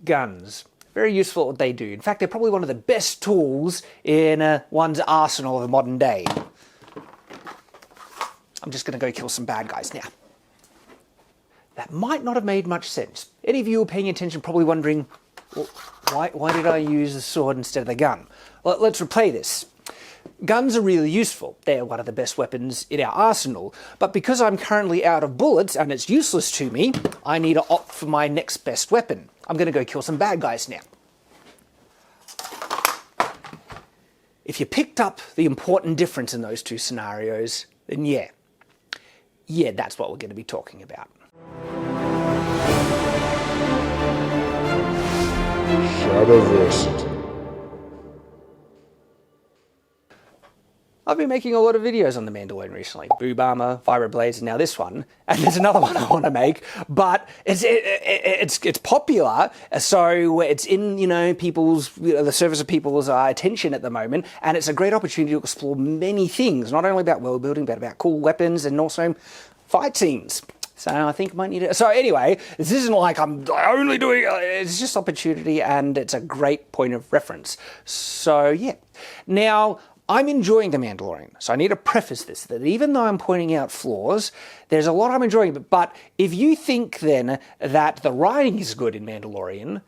Guns. Very useful at what they do. In fact, they're probably one of the best tools in one's arsenal of the modern day. I'm just going to go kill some bad guys now. That might not have made much sense. Any of you who are paying attention probably wondering, well, why did I use the sword instead of the gun? Well, let's replay this. Guns are really useful. They're one of the best weapons in our arsenal. But because I'm currently out of bullets and it's useless to me, I need to opt for my next best weapon. I'm going to go kill some bad guys now. If you picked up the important difference in those two scenarios, then yeah, that's what we're going to be talking about. Shadiversity. I've been making a lot of videos on the Mandalorian recently. Boob armor, vibroblades, and now this one. And there's another one I want to make, but it's popular, so it's in the service of people's attention at the moment, and it's a great opportunity to explore many things, not only about world building, but about cool weapons and also fight scenes. So I think I might need it. So anyway, this isn't like I'm only doing it's just opportunity, and it's a great point of reference. So yeah. Now, I'm enjoying The Mandalorian, so I need to preface this, that even though I'm pointing out flaws, there's a lot I'm enjoying. But if you think then that the writing is good in Mandalorian,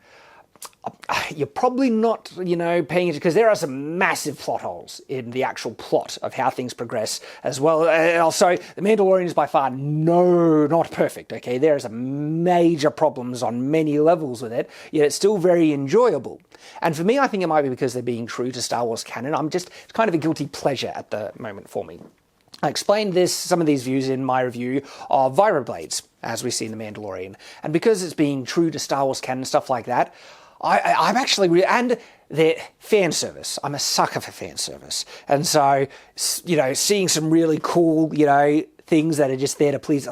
you're probably not, paying attention, because there are some massive plot holes in the actual plot of how things progress as well. Also, The Mandalorian is by far not perfect, okay? There are some major problems on many levels with it, yet it's still very enjoyable. And for me, I think it might be because they're being true to Star Wars canon. It's kind of a guilty pleasure at the moment for me. I explained some of these views in my review of vibroblades, as we see in The Mandalorian. And because it's being true to Star Wars canon, stuff like that, I'm actually, and the fan service. I'm a sucker for fan service. And so, seeing some really cool, things that are just there to please,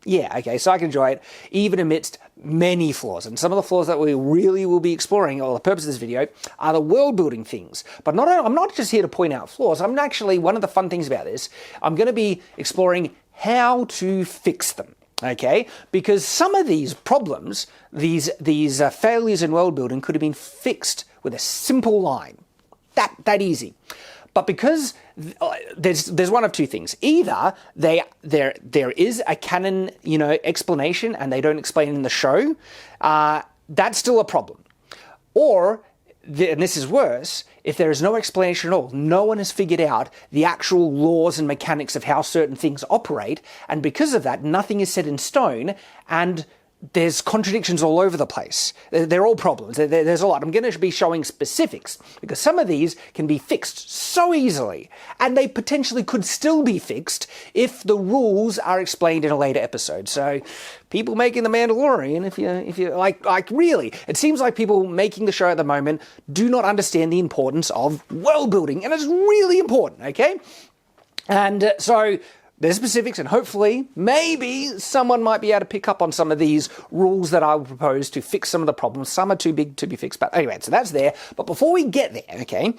yeah, okay, so I can enjoy it, even amidst many flaws. And some of the flaws that we really will be exploring, or the purpose of this video, are the world-building things. But I'm not just here to point out flaws. I'm actually, one of the fun things about this, I'm going to be exploring how to fix them. Okay, because some of these problems, these failures in world building, could have been fixed with a simple line, that easy. But because there's one of two things: either there is a canon explanation and they don't explain it in the show, that's still a problem, or and this is worse, if there is no explanation at all, no one has figured out the actual laws and mechanics of how certain things operate, and because of that, nothing is set in stone, and there's contradictions all over the place. They're all problems. There's a lot. I'm going to be showing specifics, because some of these can be fixed so easily, and they potentially could still be fixed if the rules are explained in a later episode. So, people making The Mandalorian, if you like really, it seems like people making the show at the moment do not understand the importance of world building, and it's really important, okay? And so, there's specifics, and hopefully, maybe someone might be able to pick up on some of these rules that I will propose to fix some of the problems. Some are too big to be fixed, but anyway, so that's there. But before we get there, okay,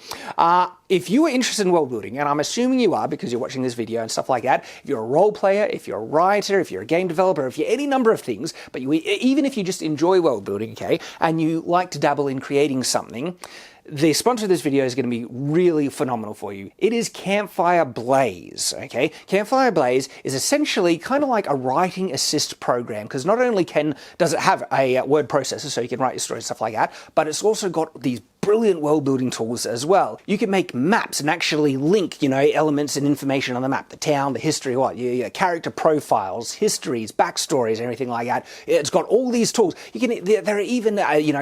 if you are interested in world building, and I'm assuming you are because you're watching this video and stuff like that, if you're a role player, if you're a writer, if you're a game developer, if you're any number of things, but even if you just enjoy world building, okay, and you like to dabble in creating something, the sponsor of this video is going to be really phenomenal for you. It is Campfire Blaze, okay? Campfire Blaze is essentially kind of like a writing assist program, because not only does it have a word processor so you can write your story and stuff like that, but it's also got these brilliant world building tools as well. You can make maps and actually link, elements and information on the map, the town, the history, your character profiles, histories, backstories, and everything like that. It's got all these tools. There are even,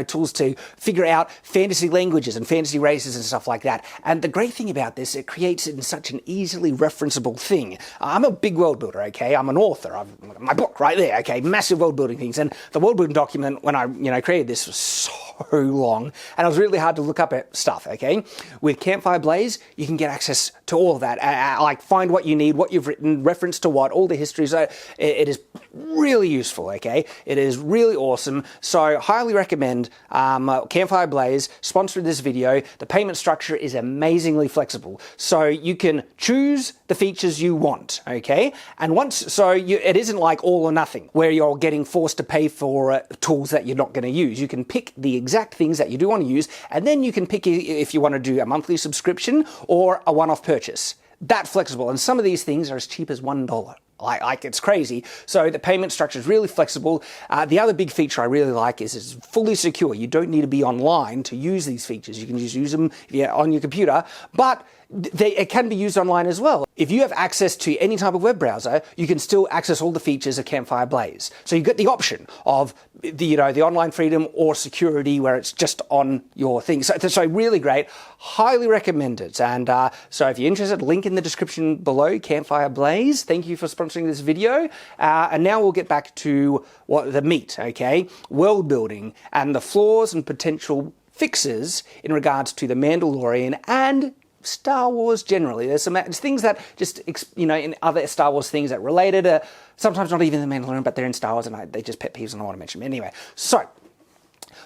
tools to figure out fantasy languages and fantasy races and stuff like that. And the great thing about this, it creates it in such an easily referenceable thing. I'm a big world builder, okay? I'm an author. My book right there, okay? Massive world building things. And the world building document, when I, created this, was so long, and it was really hard to look up at stuff, okay? With Campfire Blaze, you can get access to all of that, like find what you need, what you've written, reference to what, all the histories. It is really useful, okay? It is really awesome, so highly recommend Campfire Blaze, sponsored this video. The payment structure is amazingly flexible, so you can choose the features you want, okay? And it isn't like all or nothing, where you're getting forced to pay for tools that you're not going to use. You can pick the exact things that you do want to use, and then you can pick if you want to do a monthly subscription or a one-off purchase. That flexible, and some of these things are as cheap as $1. Like it's crazy. So the payment structure is really flexible. The other big feature I really like is it's fully secure. You don't need to be online to use these features. You can just use them on your computer, but it can be used online as well. If you have access to any type of web browser, you can still access all the features of Campfire Blaze. So you get the option of the online freedom or security where it's just on your thing. So really great. Highly recommend it. And so if you're interested, link in the description below, Campfire Blaze. Thank you for sponsoring this video. And now we'll get back to the meat, okay? World building and the flaws and potential fixes in regards to The Mandalorian and Star Wars generally. There's some things that just, in other Star Wars things that related to, sometimes not even The Mandalorian, but they're in Star Wars and they just pet peeves and I want to mention them. Anyway, so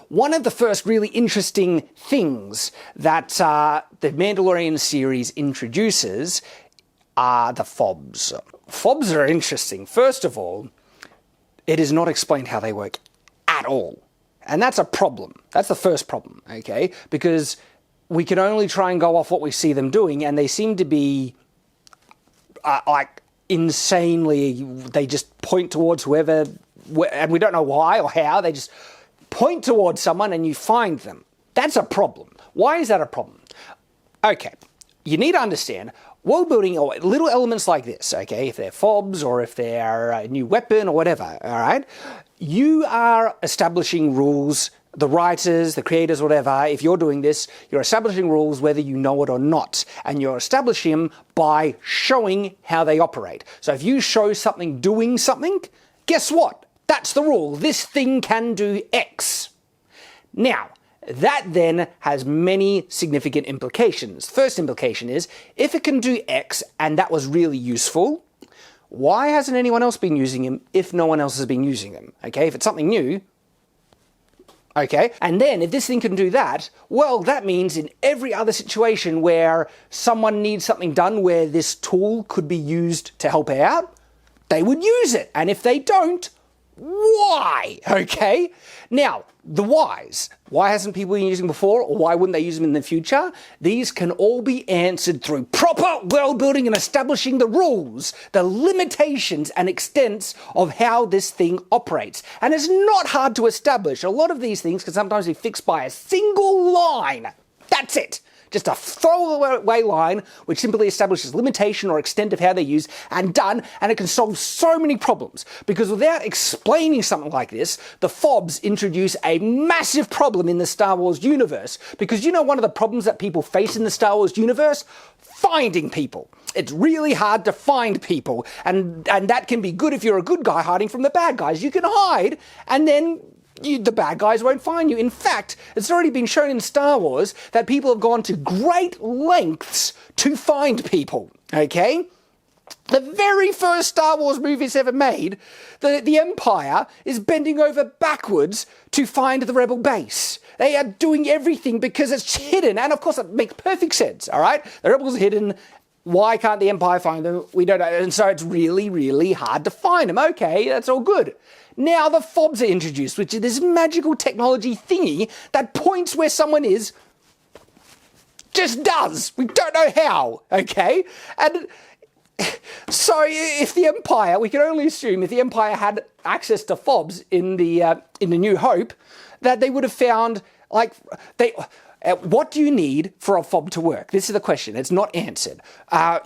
one of the first really interesting things that the Mandalorian series introduces are the fobs. Fobs are interesting. First of all, it is not explained how they work at all. And that's a problem. That's the first problem, okay? Because we can only try and go off what we see them doing, and they seem to be like insanely, they just point towards whoever, and we don't know why or how, they just point towards someone and you find them. That's a problem. Why is that a problem? Okay, you need to understand, world building, or little elements like this, okay, if they're fobs or if they're a new weapon or whatever, all right, you are establishing rules. The writers, the creators, whatever, if you're doing this, you're establishing rules whether you know it or not. And you're establishing them by showing how they operate. So if you show something doing something, guess what? That's the rule. This thing can do X. Now, that then has many significant implications. First implication is, if it can do X and that was really useful, why hasn't anyone else been using them if no one else has been using them? Okay, if it's something new, okay, and then if this thing can do that, well, that means in every other situation where someone needs something done where this tool could be used to help out, they would use it. And if they don't, why? Okay, now the whys. Why hasn't people been using before, or why wouldn't they use them in the future? These can all be answered through proper world building and establishing the rules, the limitations and extents of how this thing operates. And it's not hard to establish. A lot of these things can sometimes be fixed by a single line. That's it. Just a throwaway line which simply establishes limitation or extent of how they're used, and done, and it can solve so many problems. Because without explaining something like this, the fobs introduce a massive problem in the Star Wars universe. Because one of the problems that people face in the Star Wars universe? Finding people. It's really hard to find people, and that can be good if you're a good guy hiding from the bad guys. You can hide, and then the bad guys won't find you. In fact, it's already been shown in Star Wars that people have gone to great lengths to find people, okay? The very first Star Wars movies ever made, the Empire is bending over backwards to find the rebel base. They are doing everything because it's hidden, and of course it makes perfect sense, all right? The rebels are hidden. Why can't the Empire find them? We don't know, and so it's really, really hard to find them. Okay, that's all good. Now the fobs are introduced, which is this magical technology thingy that points where someone is, just does. We don't know how, okay? And so if the Empire, we can only assume if the Empire had access to fobs in the New Hope, that they would have found, what do you need for a fob to work? This is the question. It's not answered.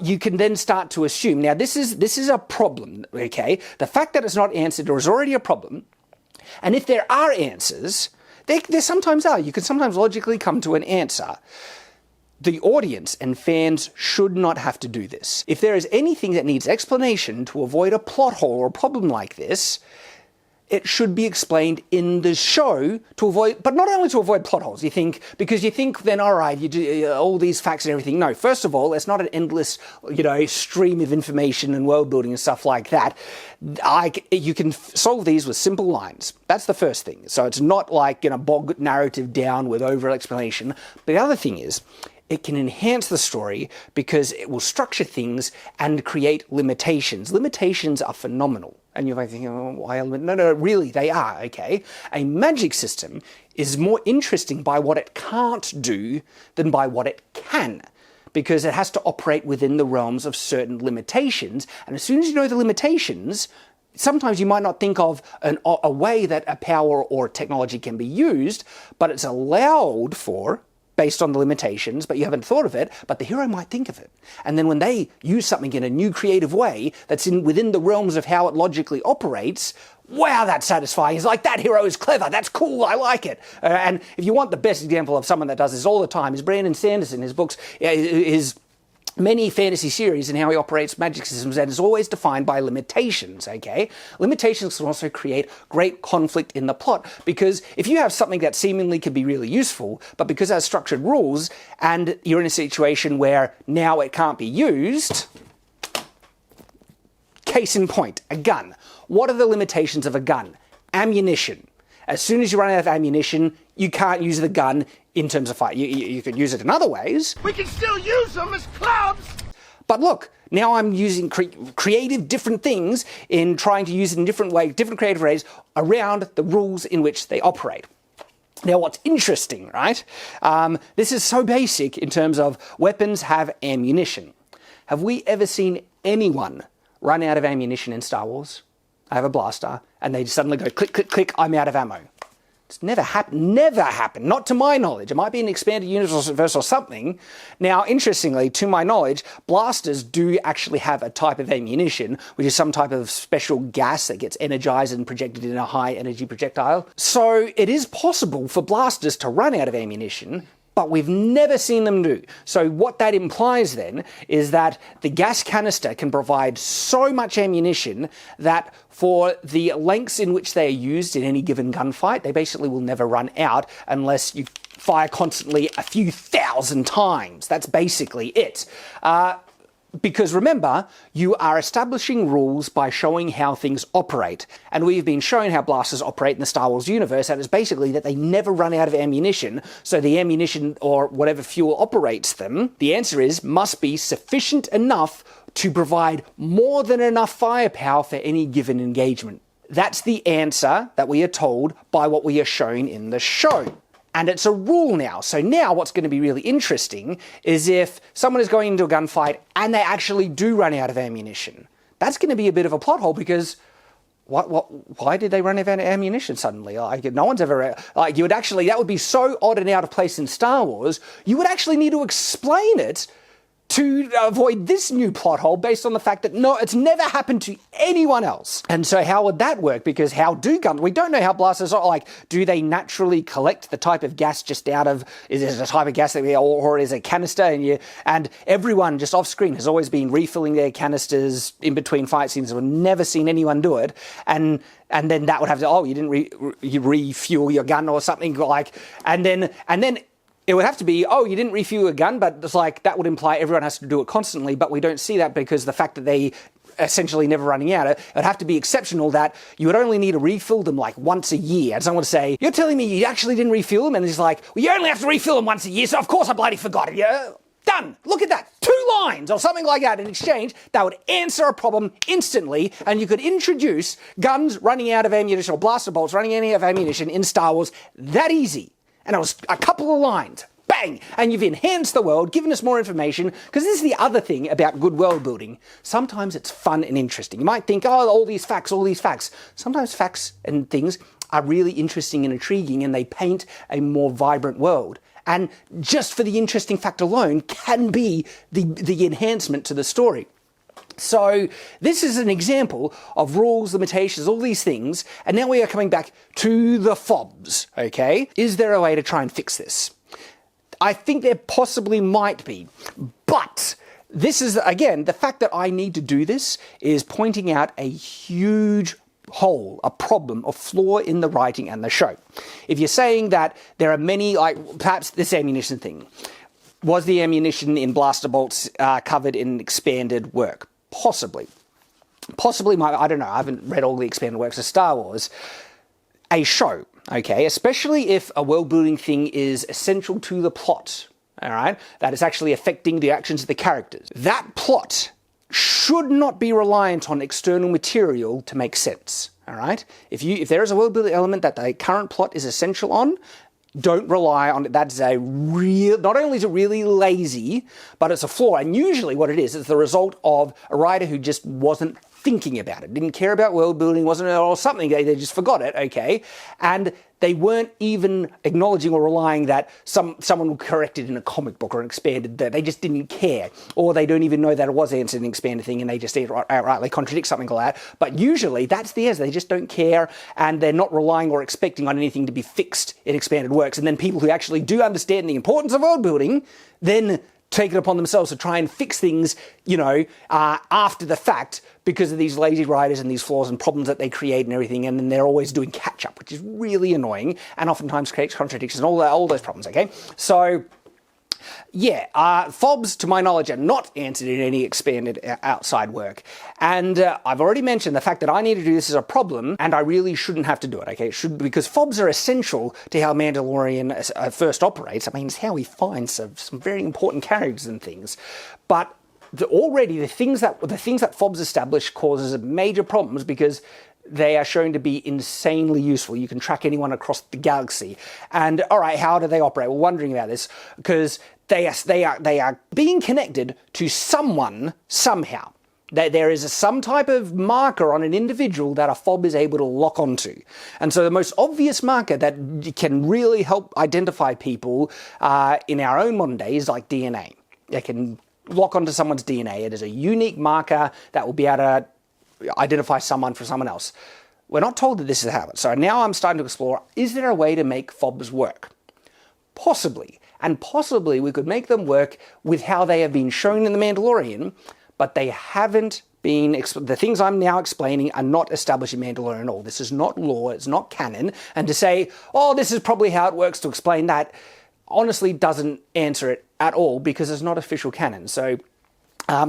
You can then start to assume. Now, this is a problem, okay? The fact that it's not answered is already a problem. And if there are answers, there sometimes are. You can sometimes logically come to an answer. The audience and fans should not have to do this. If there is anything that needs explanation to avoid a plot hole or a problem like this, it should be explained in the show to avoid, but not only to avoid plot holes, because you think then, all right, you do all these facts and everything. No, first of all, it's not an endless, stream of information and world building and stuff like that. You can solve these with simple lines. That's the first thing. So it's not like, bog narrative down with over explanation. But the other thing is, it can enhance the story because it will structure things and create limitations. Limitations are phenomenal. And you might think, why? No, really, they are, okay? A magic system is more interesting by what it can't do than by what it can, because it has to operate within the realms of certain limitations. And as soon as you know the limitations, sometimes you might not think of a way that a power or technology can be used, but it's allowed for based on the limitations, but you haven't thought of it, but the hero might think of it. And then when they use something in a new creative way that's within the realms of how it logically operates, wow, that's satisfying. It's like, that hero is clever, that's cool, I like it. And if you want the best example of someone that does this all the time, is Brandon Sanderson. His books, his many fantasy series and how he operates magic systems, and is always defined by limitations, okay? Limitations can also create great conflict in the plot, because if you have something that seemingly could be really useful, but because it has structured rules, and you're in a situation where now it can't be used, case in point, a gun. What are the limitations of a gun? Ammunition. As soon as you run out of ammunition, you can't use the gun in terms of fight. You could use it in other ways. We can still use them as clubs! But look, now I'm using creative different things in trying to use it in different ways, different creative ways around the rules in which they operate. Now, what's interesting, right? This is so basic in terms of weapons have ammunition. Have we ever seen anyone run out of ammunition in Star Wars? I have a blaster, and they suddenly go click, click, click, I'm out of ammo. It's never happened, not to my knowledge. It might be an expanded universe or something. Now, interestingly, to my knowledge, blasters do actually have a type of ammunition, which is some type of special gas that gets energized and projected in a high energy projectile. So it is possible for blasters to run out of ammunition, but we've never seen them do. So what that implies then is that the gas canister can provide so much ammunition that for the lengths in which they are used in any given gunfight, they basically will never run out unless you fire constantly a few thousand times. That's basically it. Because remember, you are establishing rules by showing how things operate. And we've been showing how blasters operate in the Star Wars universe, and it's basically that they never run out of ammunition, so the ammunition or whatever fuel operates them, the answer is, must be sufficient enough to provide more than enough firepower for any given engagement. That's the answer that we are told by what we are shown in the show. And it's a rule now. So now what's going to be really interesting is if someone is going into a gunfight and they actually do run out of ammunition. That's going to be a bit of a plot hole, because why did they run out of ammunition suddenly? Like, no one's ever, like, that would be so odd and out of place in Star Wars, you would actually need to explain it to avoid this new plot hole based on the fact that, no, it's never happened to anyone else. And so how would that work? Because we don't know how blasters are, like, do they naturally collect the type of gas just out of, is it a type of gas that or is it a canister? And everyone just off screen has always been refilling their canisters in between fight scenes. We've never seen anyone do it. And then that would have to, you didn't you refuel your gun or something, like, and then it would have to be, you didn't refuel your gun, but it's like, that would imply everyone has to do it constantly, but we don't see that because the fact that they essentially never running out, it would have to be exceptional that you would only need to refill them like once a year. And someone would say, you're telling me you actually didn't refill them? And it's like, well, you only have to refill them once a year, so of course I bloody forgot it. Yeah, done. Look at that. 2 lines or something like that in exchange. That would answer a problem instantly, and you could introduce guns running out of ammunition or blaster bolts running out of ammunition in Star Wars that easy. And it was a couple of lines, bang, and you've enhanced the world, given us more information, because this is the other thing about good world building. Sometimes it's fun and interesting. You might think, all these facts. Sometimes facts and things are really interesting and intriguing, and they paint a more vibrant world. And just for the interesting fact alone can be the enhancement to the story. So this is an example of rules, limitations, all these things, and now we are coming back to the fobs, okay? Is there a way to try and fix this? I think there possibly might be, but this is, again, the fact that I need to do this is pointing out a huge hole, a problem, a flaw in the writing and the show. If you're saying that there are many, like perhaps this ammunition thing, was the ammunition in blaster bolts covered in expanded work? Possibly. Possibly, I don't know, I haven't read all the expanded works of Star Wars. A show, okay, especially if a world-building thing is essential to the plot, all right, that is actually affecting the actions of the characters. That plot should not be reliant on external material to make sense, all right? If there is a world-building element that the current plot is essential on, don't rely on it. That's a real, not only is it really lazy, but it's a flaw. And usually what it is the result of a writer who just wasn't thinking about it, didn't care about world building, wasn't or something, they just forgot it, okay? And they weren't even acknowledging or relying that someone will correct it in a comic book or an expanded, that they just didn't care, or they don't even know that it was answered in an expanded thing and they just outrightly contradict something like that. But usually that's the answer. They just don't care and they're not relying or expecting on anything to be fixed in expanded works. And then people who actually do understand the importance of world building then take it upon themselves to try and fix things, after the fact because of these lazy writers and these flaws and problems that they create and everything, and then they're always doing catch-up, which is really annoying and oftentimes creates contradictions and all those problems, okay? So, yeah, FOBs, to my knowledge, are not answered in any expanded outside work. And I've already mentioned the fact that I need to do this is a problem, and I really shouldn't have to do it, okay? Because FOBs are essential to how Mandalorian first operates. I mean, it's how he finds some very important characters and things. But already the things that FOBs establish causes major problems because they are shown to be insanely useful. You can track anyone across the galaxy. And all right, how do they operate? We're wondering about this because they are being connected to someone somehow. There is some type of marker on an individual that a FOB is able to lock onto. And so the most obvious marker that can really help identify people in our own modern day is like DNA. They can lock onto someone's DNA. It is a unique marker that will be able to identify someone for someone else. We're not told that this is how. So now I'm starting to explore, is there a way to make FOBs work? Possibly. And possibly we could make them work with how they have been shown in The Mandalorian, but they haven't been, the things I'm now explaining are not established in Mandalorian at all. This is not lore, it's not canon. And to say, oh, this is probably how it works to explain that, honestly doesn't answer it at all because it's not official canon. So,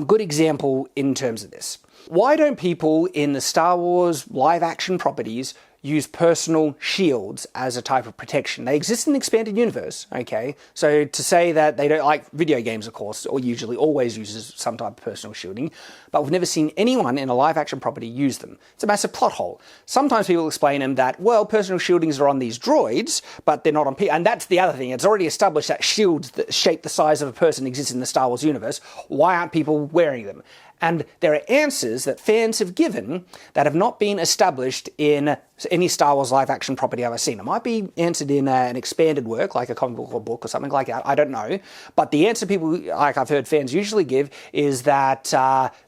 good example in terms of this. Why don't people in the Star Wars live action properties use personal shields as a type of protection? They exist in the expanded universe, okay? So to say that they don't, like video games, of course, or usually always uses some type of personal shielding, but we've never seen anyone in a live action property use them. It's a massive plot hole. Sometimes people explain them that, well, personal shieldings are on these droids, but they're not on people. And that's the other thing. It's already established that shields that shape the size of a person exist in the Star Wars universe. Why aren't people wearing them? And there are answers that fans have given that have not been established in any Star Wars live-action property I've ever seen. It might be answered in an expanded work, like a comic book or book or something like that. I don't know. But the answer people, like I've heard fans usually give, is that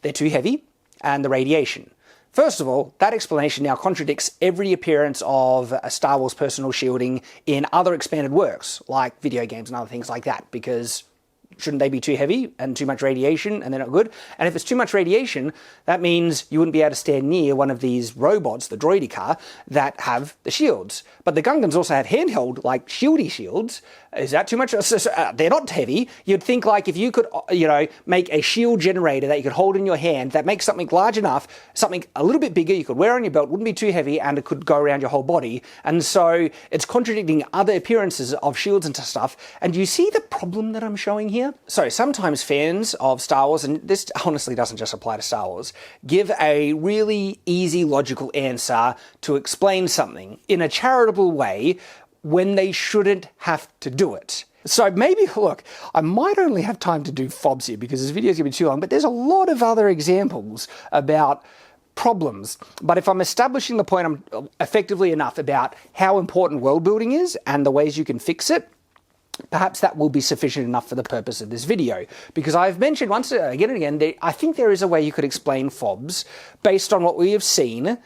they're too heavy and the radiation. First of all, that explanation now contradicts every appearance of a Star Wars personal shielding in other expanded works, like video games and other things like that, because shouldn't they be too heavy and too much radiation and they're not good? And if it's too much radiation, that means you wouldn't be able to stand near one of these robots, the droidica, that have the shields. But the Gungans also have handheld, like shieldy shields. Is that too much? They're not heavy. You'd think like if you could, make a shield generator that you could hold in your hand that makes something large enough, something a little bit bigger, you could wear on your belt, wouldn't be too heavy, and it could go around your whole body. And so it's contradicting other appearances of shields and stuff. And do you see the problem that I'm showing here? So sometimes fans of Star Wars, and this honestly doesn't just apply to Star Wars, give a really easy, logical answer to explain something in a charitable way when they shouldn't have to do it. So maybe, look, I might only have time to do FOBs here because this video is going to be too long, but there's a lot of other examples about problems. But if I'm establishing the point effectively enough about how important world building is and the ways you can fix it, perhaps that will be sufficient enough for the purpose of this video. Because I've mentioned once again and again, I think there is a way you could explain FOBs based on what we have seen.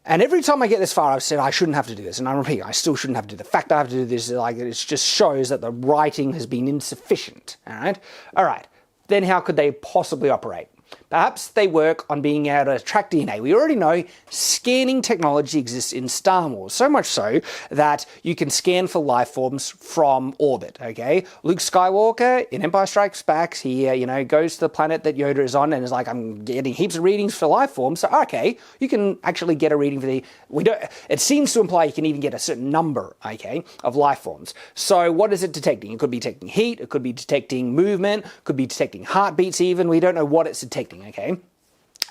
And every time I get this far, I've said I shouldn't have to do this. And I repeat, I still shouldn't have to do it. The fact I have to do this, it just shows that the writing has been insufficient. All right. Then how could they possibly operate? Perhaps they work on being able to track DNA. We already know scanning technology exists in Star Wars, so much so that you can scan for life forms from orbit, okay? Luke Skywalker in Empire Strikes Back, he, goes to the planet that Yoda is on and is like, I'm getting heaps of readings for life forms. So, okay, you can actually get a reading for it seems to imply you can even get a certain number, okay, of life forms. So what is it detecting? It could be detecting heat, it could be detecting movement, could be detecting heartbeats even. We don't know what it's detecting, okay?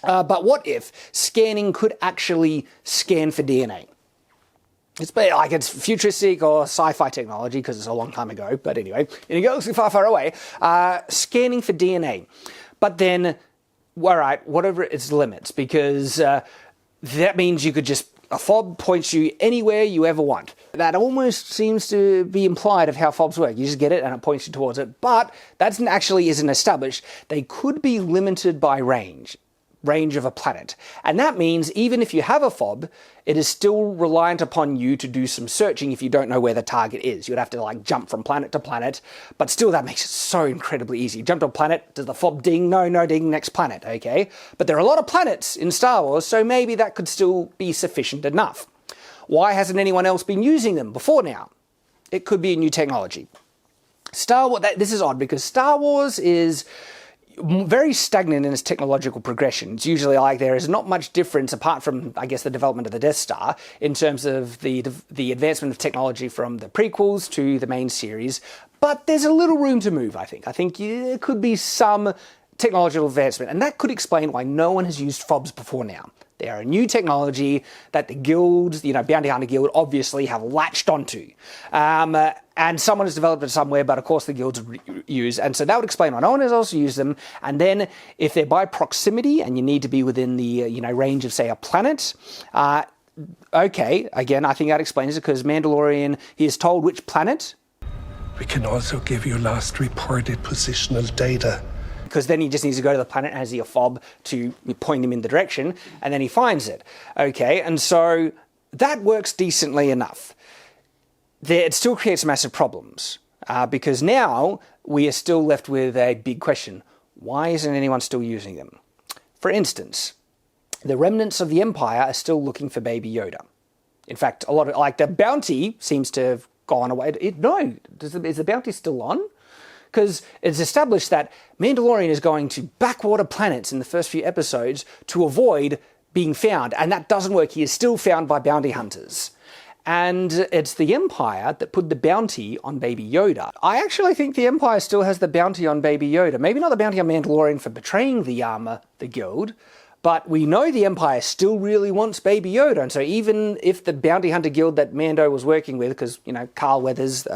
But what if scanning could actually scan for DNA? It's futuristic or sci-fi technology because it's a long time ago. But anyway, in a galaxy far, far away, scanning for DNA. But then, all right, whatever its limits, because that means you could a fob points you anywhere you ever want. That almost seems to be implied of how fobs work. You just get it and it points you towards it. But that actually isn't established. They could be limited by range of a planet. And that means even if you have a fob, it is still reliant upon you to do some searching if you don't know where the target is. You'd have to jump from planet to planet, but still that makes it so incredibly easy. Jump to a planet, does the fob ding? No ding, next planet, okay? But there are a lot of planets in Star Wars, so maybe that could still be sufficient enough. Why hasn't anyone else been using them before now? It could be a new technology. Star Wars, this is odd because Star Wars is very stagnant in its technological progression. It's usually there is not much difference apart from, I guess, the development of the Death Star in terms of the advancement of technology from the prequels to the main series. But there's a little room to move, I think. I think there could be some technological advancement, and that could explain why no one has used fobs before now. They are a new technology that the guilds, Bounty Hunter Guild, obviously have latched onto. And someone has developed it somewhere, but of course the guilds use. And so that would explain why no one has also used them. And then if they're by proximity and you need to be within the, range of, say, a planet, okay, again, I think that explains it because Mandalorian, he is told which planet. We can also give you last reported positional data. Because then he just needs to go to the planet and has a fob to point him in the direction, and then he finds it. Okay, and so that works decently enough. It still creates massive problems, because now we are still left with a big question. Why isn't anyone still using them? For instance, the remnants of the Empire are still looking for Baby Yoda. In fact, a lot of, the bounty seems to have gone away. Is the bounty still on? Because it's established that Mandalorian is going to backwater planets in the first few episodes to avoid being found, and that doesn't work. He is still found by bounty hunters. And it's the Empire that put the bounty on Baby Yoda. I actually think the Empire still has the bounty on Baby Yoda. Maybe not the bounty on Mandalorian for betraying the guild, but we know the Empire still really wants Baby Yoda. And so even if the bounty hunter guild that Mando was working with, because, Carl Weathers,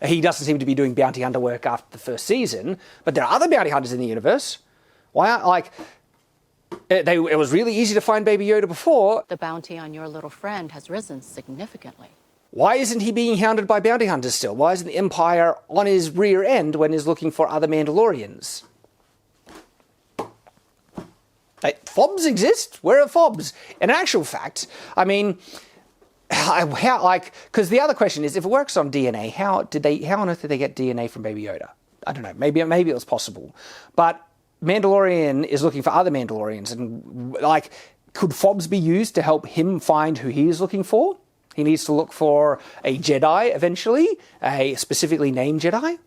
he doesn't seem to be doing bounty hunter work after the first season, but there are other bounty hunters in the universe. Why aren't, it was really easy to find Baby Yoda before. The bounty on your little friend has risen significantly. Why isn't he being hounded by bounty hunters still? Why isn't the Empire on his rear end when he's looking for other Mandalorians? Fobs exist? Where are fobs? In actual fact, because the other question is, if it works on DNA, how on earth did they get DNA from Baby Yoda? I don't know. Maybe it was possible. But Mandalorian is looking for other Mandalorians, and could fobs be used to help him find who he is looking for? He needs to look for a Jedi eventually, a specifically named Jedi.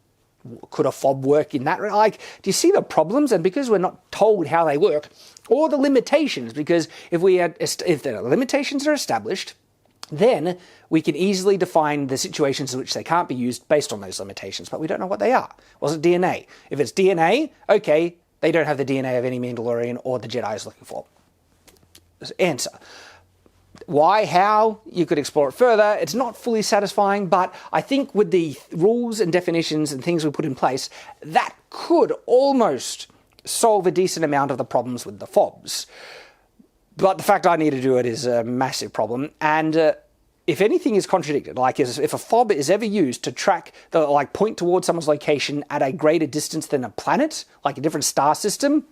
Could a fob work in that? Do you see the problems? And because we're not told how they work, or the limitations, because if the limitations are established, then we can easily define the situations in which they can't be used based on those limitations, but we don't know what they are. Was it DNA? If it's DNA, okay, they don't have the DNA of any Mandalorian or the Jedi is looking for. Answer. Why, how, you could explore it further. It's not fully satisfying, but I think with the rules and definitions and things we put in place, that could almost solve a decent amount of the problems with the fobs. But the fact I need to do it is a massive problem, and if anything is contradicted, if a fob is ever used to track point towards someone's location at a greater distance than a planet, like a different star system,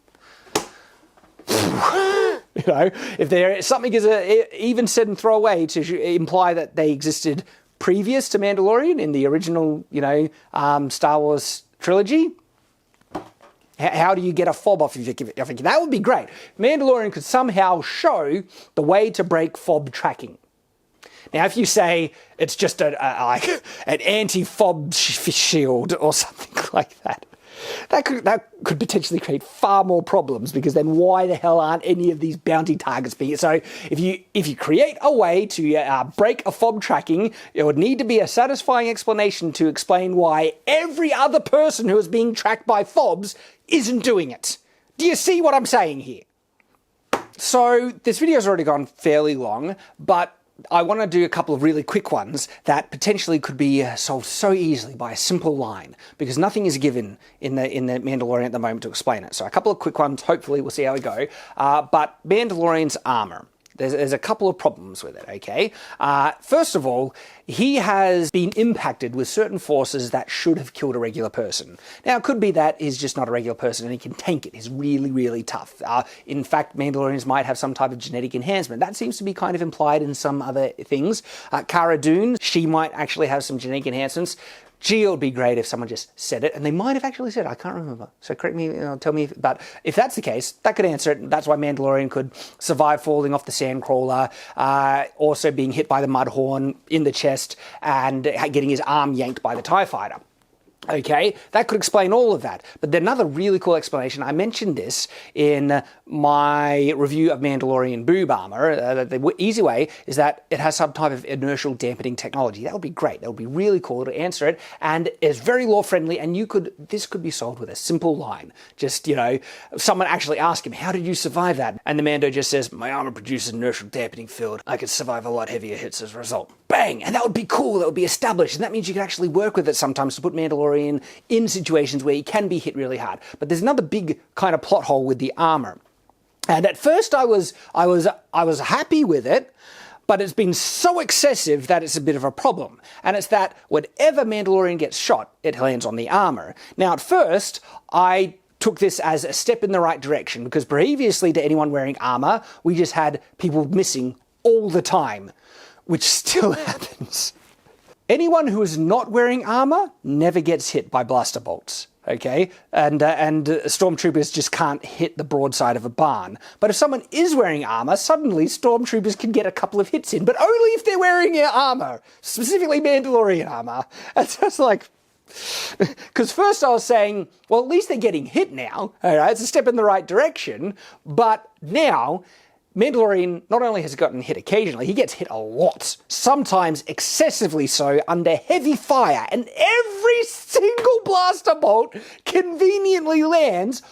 if something is even said and throw away to imply that they existed previous to Mandalorian in the original, Star Wars trilogy, How do you get a fob off if you give it? I think that would be great. Mandalorian could somehow show the way to break fob tracking. Now, if you say it's just like an anti-fob shield or something like that, that could potentially create far more problems, because then why the hell aren't any of these bounty targets being... So if you create a way to break a fob tracking, it would need to be a satisfying explanation to explain why every other person who is being tracked by fobs isn't doing it. Do you see what I'm saying here? So this video's already gone fairly long, but I want to do a couple of really quick ones that potentially could be solved so easily by a simple line, because nothing is given in the Mandalorian at the moment to explain it. So a couple of quick ones, hopefully we'll see how we go. But Mandalorian's armor. There's a couple of problems with it, okay? First of all, he has been impacted with certain forces that should have killed a regular person. Now, it could be that he's just not a regular person and he can tank it. He's really, really tough. In fact, Mandalorians might have some type of genetic enhancement. That seems to be kind of implied in some other things. Cara Dune, she might actually have some genetic enhancements. Gee, it would be great if someone just said it, and they might have actually said it. I can't remember. So correct me, tell me. But if that's the case, that could answer it. That's why Mandalorian could survive falling off the sandcrawler, also being hit by the mudhorn in the chest, and getting his arm yanked by the TIE fighter. Okay, that could explain all of that. But then another really cool explanation, I mentioned this in my review of Mandalorian boob armor. The easy way is that it has some type of inertial dampening technology. That would be great. That would be really cool to answer it, and it's very law friendly. And this could be solved with a simple line. Just, someone actually ask him, "How did you survive that?" And the Mando just says, "My armor produces inertial dampening field. I could survive a lot heavier hits as a result." Bang! And that would be cool. That would be established, and that means you can actually work with it sometimes to put Mandalorian in situations where he can be hit really hard. But there's another big kind of plot hole with the armor. And at first I was happy with it, but it's been so excessive that it's a bit of a problem. And it's that whenever Mandalorian gets shot, it lands on the armor. Now, at first, I took this as a step in the right direction, because previously to anyone wearing armor, we just had people missing all the time, which still happens. Anyone who is not wearing armor never gets hit by blaster bolts, okay? And stormtroopers just can't hit the broadside of a barn. But if someone is wearing armor, suddenly stormtroopers can get a couple of hits in, but only if they're wearing armor, specifically Mandalorian armor. It's just like... Because first I was saying, well, at least they're getting hit now, all right? It's a step in the right direction, but now... Mandalorian not only has gotten hit occasionally, he gets hit a lot, sometimes excessively so, under heavy fire, and every single blaster bolt conveniently lands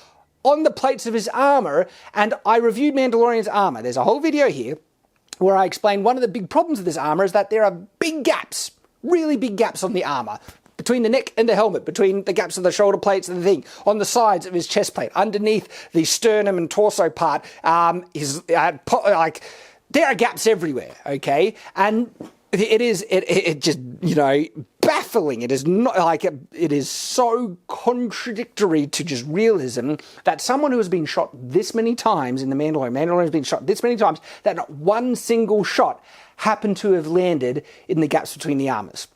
on the plates of his armor. And I reviewed Mandalorian's armor. There's a whole video here where I explain one of the big problems of this armor is that there are big gaps, really big gaps on the armor. Between the neck and the helmet, between the gaps of the shoulder plates and the thing, on the sides of his chest plate, underneath the sternum and torso part, there are gaps everywhere, okay? And it just, baffling. It is not like, it is so contradictory to just realism that someone who has been shot this many times in the Mandalorian has been shot this many times, that not one single shot happened to have landed in the gaps between the armors.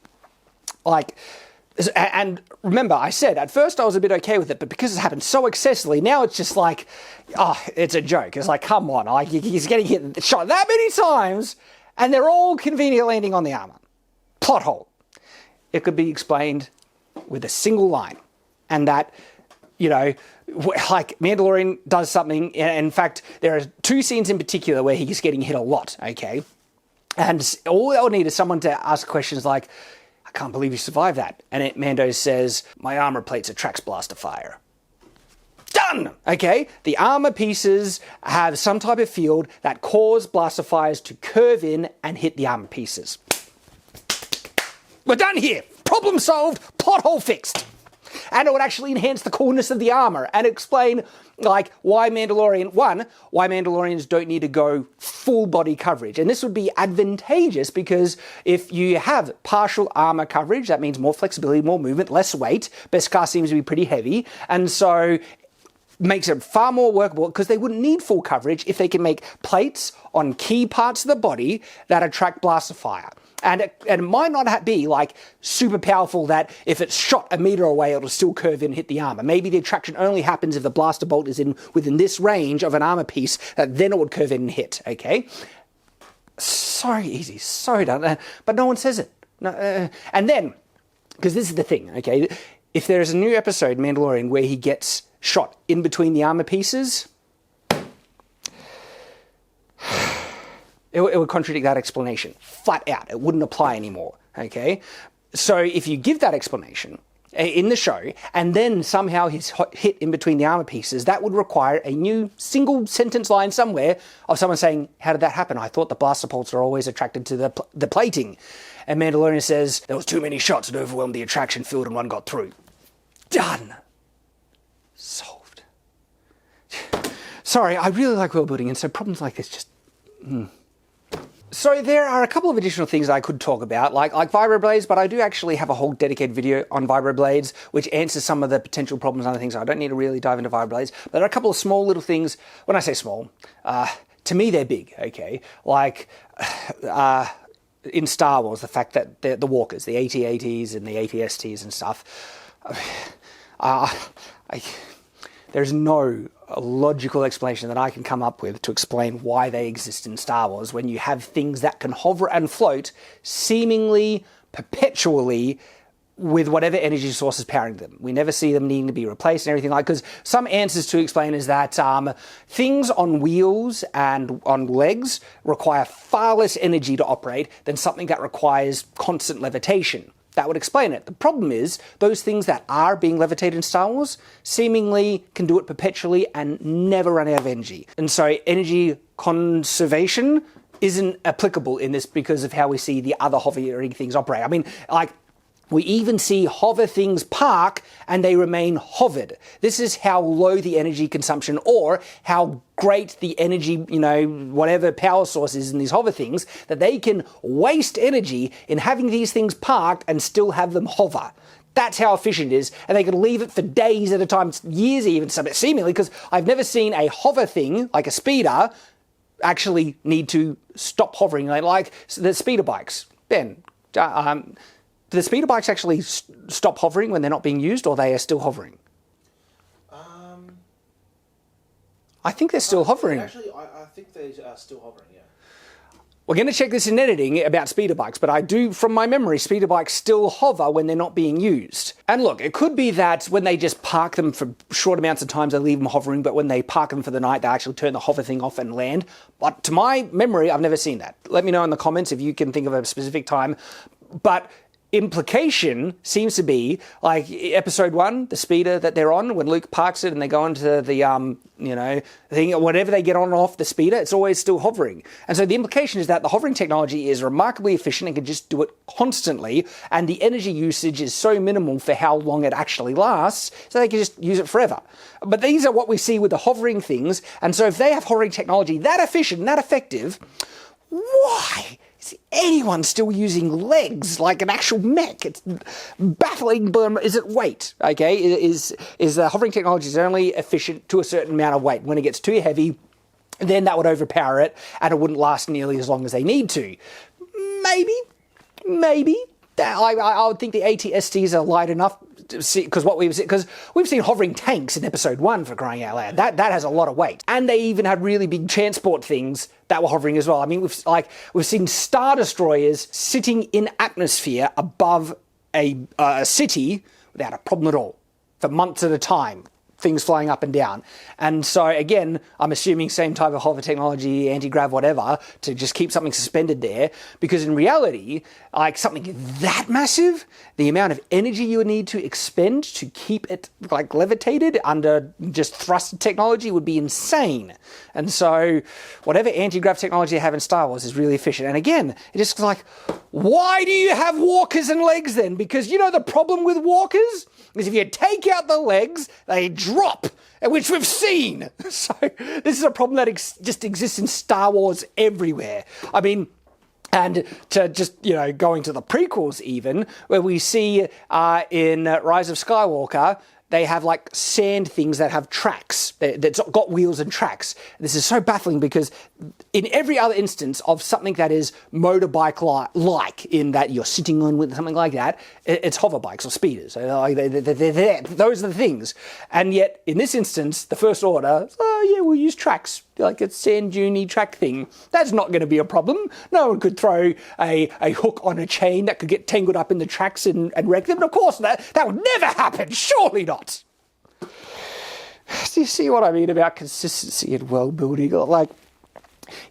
And remember, I said, at first I was a bit okay with it, but because it's happened so excessively, now it's just like, it's a joke. It's like, come on, he's getting hit, shot that many times, and they're all convenient landing on the armor. Plot hole. It could be explained with a single line, and that, Mandalorian does something. In fact, there are two scenes in particular where he's getting hit a lot, okay? And all they'll need is someone to ask questions like, "I can't believe you survived that." And Mando says, "My armor plates attracts blaster fire." Done! Okay? The armor pieces have some type of field that cause blaster fires to curve in and hit the armor pieces. We're done here! Problem solved, plot hole fixed! And it would actually enhance the coolness of the armor and explain, why Mandalorians don't need to go full body coverage. And this would be advantageous because if you have partial armor coverage, that means more flexibility, more movement, less weight. Beskar seems to be pretty heavy, and so makes it far more workable because they wouldn't need full coverage if they can make plates on key parts of the body that attract blaster fire. And it might not be like super powerful that if it's shot a meter away, it'll still curve in and hit the armor. Maybe the attraction only happens if the blaster bolt is within this range of an armor piece, that then it would curve in and hit, okay? So easy, so done, but no one says it. No, and then, because this is the thing, okay? If there is a new episode, Mandalorian, where he gets shot in between the armor pieces, it would contradict that explanation, flat out. It wouldn't apply anymore, okay? So if you give that explanation in the show, and then somehow he's hit in between the armor pieces, that would require a new single sentence line somewhere of someone saying, how did that happen? I thought the blaster bolts are always attracted to the plating. And Mandalorian says, there was too many shots that overwhelmed the attraction field and one got through. Done. Solved. Sorry, I really like world building, and so problems like this just... So there are a couple of additional things I could talk about, like vibroblades, but I do actually have a whole dedicated video on vibroblades, which answers some of the potential problems and other things. So I don't need to really dive into vibroblades. But there are a couple of small little things. When I say small, to me they're big, okay? Like in Star Wars, the fact that the walkers, the AT-ATs and the AT-STs and stuff, there's no logical explanation that I can come up with to explain why they exist in Star Wars when you have things that can hover and float seemingly perpetually with whatever energy source is powering them. We never see them needing to be replaced and everything like, because some answers to explain is that things on wheels and on legs require far less energy to operate than something that requires constant levitation. That would explain it. The problem is, those things that are being levitated in Star Wars seemingly can do it perpetually and never run out of energy. And so energy conservation isn't applicable in this because of how we see the other hovering things operate. I mean, like, we even see hover things park and they remain hovered. This is how low the energy consumption or how great the energy, whatever power source is in these hover things, that they can waste energy in having these things parked and still have them hover. That's how efficient it is, and they can leave it for days at a time, years even, seemingly, because I've never seen a hover thing, like a speeder, actually need to stop hovering. Like the speeder bikes. Ben, do the speeder bikes actually stop hovering when they're not being used, or they are still hovering? I think they're still hovering. Actually, I think they are still hovering, yeah. We're going to check this in editing about speeder bikes, but I do, from my memory, speeder bikes still hover when they're not being used. And look, it could be that when they just park them for short amounts of times, they leave them hovering, but when they park them for the night, they actually turn the hover thing off and land. But to my memory, I've never seen that. Let me know in the comments if you can think of a specific time. But implication seems to be like episode 1, the speeder that they're on, when Luke parks it and they go into the thing, whatever they get on and off the speeder, it's always still hovering. And so the implication is that the hovering technology is remarkably efficient and can just do it constantly, and the energy usage is so minimal for how long it actually lasts, so they can just use it forever. But these are what we see with the hovering things, and so if they have hovering technology that efficient and that effective, why is anyone still using legs like an actual mech? It's baffling. Is it weight? Okay, is the hovering technology only efficient to a certain amount of weight? When it gets too heavy, then that would overpower it, and it wouldn't last nearly as long as they need to. Maybe. I would think the AT-STs are light enough to see, because we've seen hovering tanks in episode 1, for crying out loud. That has a lot of weight, and they even had really big transport things that were hovering as well. I mean, we've seen Star Destroyers sitting in atmosphere above a city without a problem at all for months at a time. Things flying up and down. And so again, I'm assuming same type of hover technology, anti-grav, whatever, to just keep something suspended there, because in reality, like something that massive, the amount of energy you would need to expend to keep it like levitated under just thrust technology would be insane. And so whatever anti-grav technology they have in Star Wars is really efficient. And again, it just like, why do you have walkers and legs then? Because the problem with walkers is if you take out the legs, they drop, which we've seen. So this is a problem that just exists in Star Wars everywhere. I mean, and to just, going to the prequels even, where we see in Rise of Skywalker, they have like sand things that have tracks, that's got wheels and tracks. This is so baffling because in every other instance of something that is motorbike-like, in that you're sitting on with something like that, it's hover bikes or speeders. So like those are the things. And yet, in this instance, the first order, oh yeah, we'll use tracks, like a sand dune track thing. That's not going to be a problem. No one could throw a hook on a chain that could get tangled up in the tracks and wreck them. And of course, that would never happen. Surely not. Do you see what I mean about consistency in world building? Like,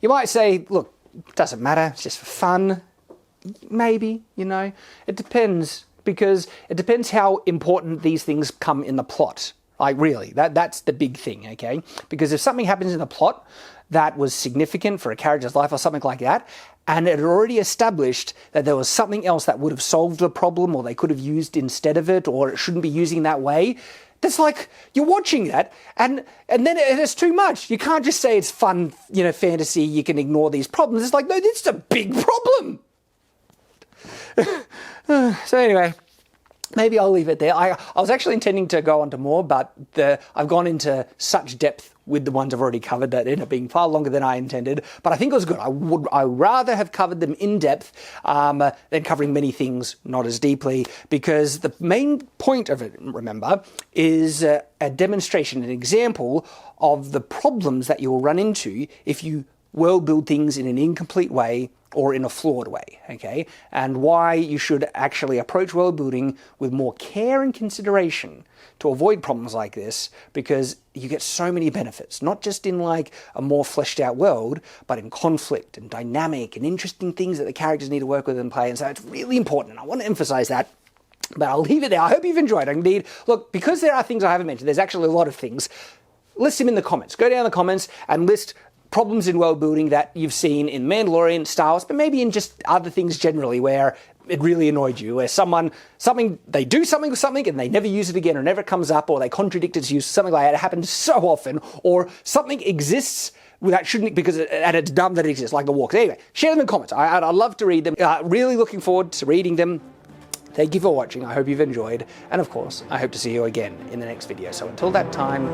you might say, look, it doesn't matter, it's just for fun. Maybe, you know, it depends, because it depends how important these things come in the plot. Like, really, that's the big thing, okay? Because if something happens in the plot that was significant for a character's life or something like that, and it had already established that there was something else that would have solved the problem, or they could have used instead of it, or it shouldn't be using that way, that's like, you're watching that, and then it is too much. You can't just say it's fun, you know, fantasy, you can ignore these problems. It's like, no, this is a big problem. So anyway, maybe I'll leave it there. I was actually intending to go on to more, but I've gone into such depth with the ones I've already covered that ended up being far longer than I intended. But I think it was good. I'd rather have covered them in depth than covering many things not as deeply, because the main point of it, remember, is a demonstration, an example of the problems that you'll run into if you world build things in an incomplete way or in a flawed way, okay? And why you should actually approach world building with more care and consideration to avoid problems like this, because you get so many benefits, not just in like a more fleshed out world, but in conflict and dynamic and interesting things that the characters need to work with and play. And so it's really important. I want to emphasize that. But I'll leave it there. I hope you've enjoyed it. Indeed, look, because there are things I haven't mentioned, there's actually a lot of things. List them in the comments. Go down in the comments and list problems in world building that you've seen in Mandalorian, Star Wars, but maybe in just other things generally where it really annoyed you, where they do something with something and they never use it again, or never comes up, or they contradict its use, something like that. It happens so often, or something exists that shouldn't, and it's dumb that it exists, like the walks. Anyway, share them in comments. I'd love to read them. Really looking forward to reading them. Thank you for watching. I hope you've enjoyed. And of course, I hope to see you again in the next video. So until that time,